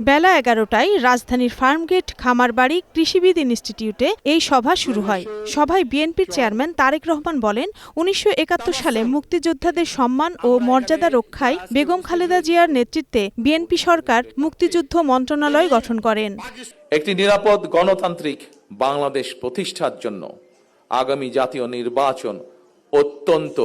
বেলা ১১টায় রাজধানীর ফার্মগেট খামারবাড়ি কৃষিবিদ ইনস্টিটিউটে এই সভা শুরু হয়। সভায় বিএনপির চেয়ারম্যান তারেক রহমান বলেন, ১৯৭১ সালে মুক্তিযোদ্ধাদের সম্মান ও মর্যাদা রক্ষায় বেগম খালেদা জিয়ার নেতৃত্বে বিএনপি সরকার মুক্তিযুদ্ধ মন্ত্রণালয় গঠন করেন। একটি নিরাপদ গণতান্ত্রিক বাংলাদেশ প্রতিষ্ঠার জন্য আগামী জাতীয় নির্বাচন অত্যন্ত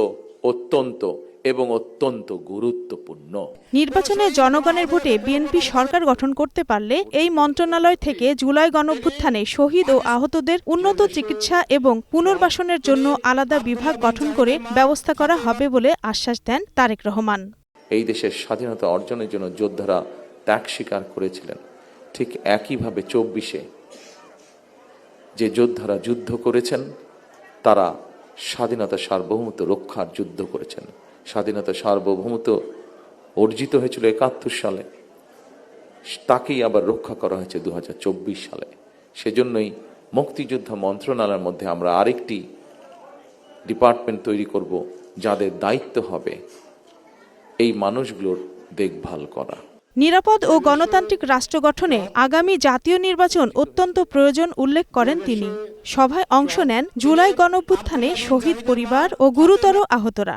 গুরুত্বপূর্ণ। নির্বাচনে জনগণের ভোটে বিএনপি সরকার গঠন করতে পারলে এই মন্ত্রণালয় থেকে জুলাই গণঅভ্যুত্থানে শহীদ ও আহতদের উন্নত চিকিৎসা এবং পুনর্বাসনের জন্য আলাদা বিভাগ গঠন করে ব্যবস্থা করা হবে বলে আশ্বাস দেন তারেক রহমান। এই দেশের স্বাধীনতা অর্জনের জন্য যোদ্ধারা ত্যাগ স্বীকার করেছিলেন, ঠিক একইভাবে ২৪-এ যে যোদ্ধারা যুদ্ধ করেছেন তারা স্বাধীনতা সার্বভৌমত্ব রক্ষার যুদ্ধ করেছেন। স্বাধীনতা সার্বভৌমত্ব অর্জিত হয়েছিল ৭১ সালে, তাকেই আবার রক্ষা করা হয়েছে ২০২৪ সালে। সেজন্যই মুক্তিযোদ্ধা মন্ত্রণালয়ের মধ্যে আমরা আরেকটি ডিপার্টমেন্ট তৈরি করব, যাদের দায়িত্ব হবে এই মানুষগুলোর দেখভাল করা। নিরাপদ ও গণতান্ত্রিক রাষ্ট্র গঠনে আগামী জাতীয় নির্বাচন অত্যন্ত প্রয়োজন উল্লেখ করেন তিনি। সভায় অংশ নেন জুলাই গণঅভ্যুত্থানে শহীদ পরিবার ও গুরুতর আহতরা।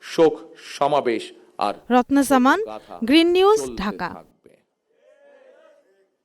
শোক সমাবেশ আর রত্না জামান, গ্রিন নিউজ, ঢাকা।